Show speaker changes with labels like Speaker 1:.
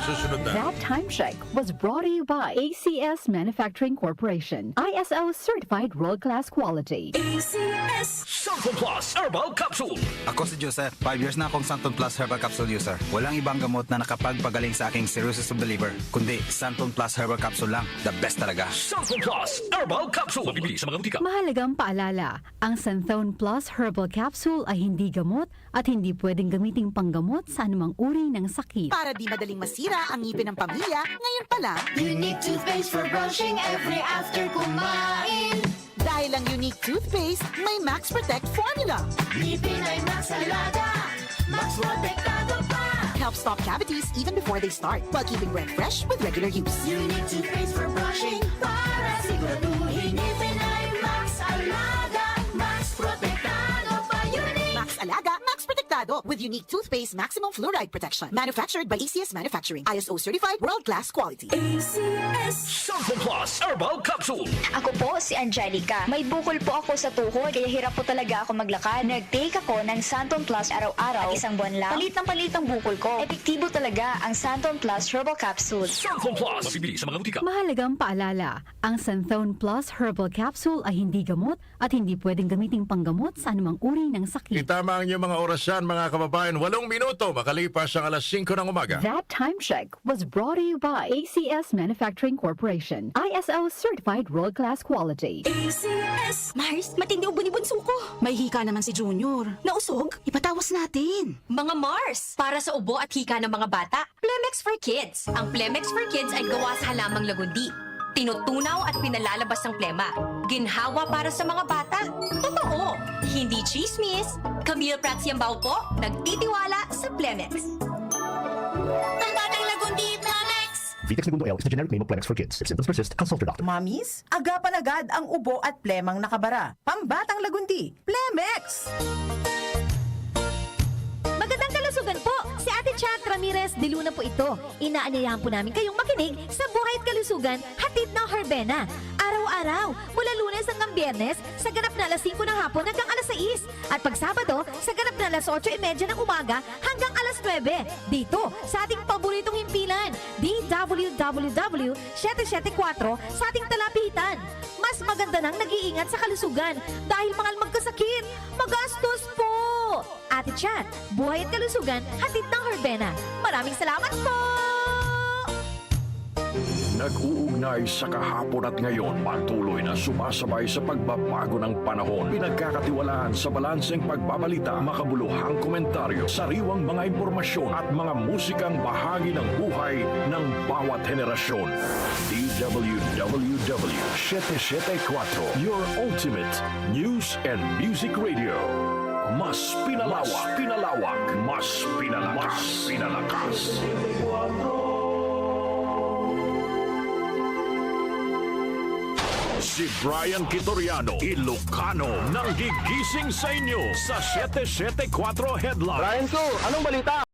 Speaker 1: susunod na.
Speaker 2: That time check was brought to you by ACS Manufacturing Corporation. ISO certified world-class quality.
Speaker 3: Santon Plus Herbal Capsule.
Speaker 4: Ako si Joseph. 5 years na akong Santon Plus Herbal Capsule user. Walang ibang gamot na nakapagpagaling sa aking cirrhosis of the liver, kundi Santon Plus Herbal Capsule lang. The best talaga.
Speaker 3: Santon Plus Herbal Capsule. Mabibili sa mga butika.
Speaker 2: Mahalagang paalala, ang Santhone Plus Herbal Capsule ay hindi gamot at hindi pwedeng gamiting panggamot sa anumang uri ng sakit.
Speaker 5: Para di madaling masira ang ngipin ng pamilya, ngayon pa lang,
Speaker 6: Unique toothpaste for brushing every after kumain.
Speaker 5: dahil ang unique toothpaste, may Max Protect formula.
Speaker 6: Ngipin ay Max Alaga, Max Protektado pa.
Speaker 5: Helps stop cavities even before they start, while keeping breath fresh with regular use.
Speaker 6: Unique toothpaste for brushing para siguraduhin ngipin ay Max Alaga, Max Protektado pa. Unique.
Speaker 5: Max Alaga, Max Protectado with unique toothpaste maximum fluoride protection. Manufactured by ACS Manufacturing. ISO certified world-class quality.
Speaker 3: Santon Plus Herbal Capsule.
Speaker 7: Ako po si Angelica. May bukol po ako sa tuhod, kaya hirap po talaga ako maglakad. Nag-take ako ng Santon Plus araw-araw. At isang buwan lang, palit ng bukol ko. Epektibo talaga ang Santon Plus Herbal Capsule.
Speaker 3: Santon Plus. Mabibili sa mga butika.
Speaker 2: Mahalagang paalala, ang Santhone Plus Herbal Capsule ay hindi gamot at hindi pwedeng gamiting panggamot sa anumang uri ng sakit.
Speaker 1: Itama ang inyong mga orasan, mga kababayan. 8 minuto makalipas ang alas 5 ng umaga.
Speaker 2: That time check was brought to you by ACS Manufacturing Corporation. ISO certified world-class quality.
Speaker 8: Mars, matindi ubo ni bunso ko. May hika naman si Junior. Nausog? Ipatawas natin.
Speaker 9: Mga Mars, para sa ubo at hika ng mga bata, Plemex for Kids. Ang Plemex for Kids ay gawa sa halamang lagundi. Tinutunaw at pinalalabas ng plema. Ginhawa para sa mga bata. Totoo! Hindi chismis. Camille Pratsiambao po, nagtitiwala sa Plemex.
Speaker 6: Ang batang lagundi, Plemex.
Speaker 10: Vitex Segundo L is the generic name of Plemex for kids. If symptoms persist, consult your doctor.
Speaker 11: Mamis, agapan agad ang ubo at plemang nakabara. Pambatang lagundi, Plemex!
Speaker 8: Magandang kalusugan po! Si Ate Chat Ramirez de Luna po ito. Inaanyayahan po namin kayong makinig sa Buhay at Kalusugan, hatid ng Herbena. Araw-araw, mula Lunes hanggang Biyernes, sa ganap na alas 5 ng hapon hanggang alas 6. At pag Sabado, sa ganap na alas 8:30 ng umaga hanggang alas 9. Dito, sa ating paboritong himpilan, DWWW 774 sa ating talapitan. Mas maganda nang nag-iingat sa kalusugan dahil mahal magkasakit. Magastos po! Ate Chat, Buhay at Kalusugan, hatid ng Herbena. Maraming salamat po!
Speaker 3: Nag-uugnay sa kahapon at ngayon, patuloy na sumasabay sa pagbabago ng panahon. Pinagkakatiwalaan sa balanseng pagbabalita, makabuluhang komentaryo, sariwang mga impormasyon at mga musikang bahagi ng buhay ng bawat henerasyon. DWWW 774, your ultimate news and music radio. Mas pinalawak, mas pinalakas. Si Brian Kitoriano, Ilocano, nang gigising sa inyo sa 774 Headline.
Speaker 10: Brian ko, anong balita?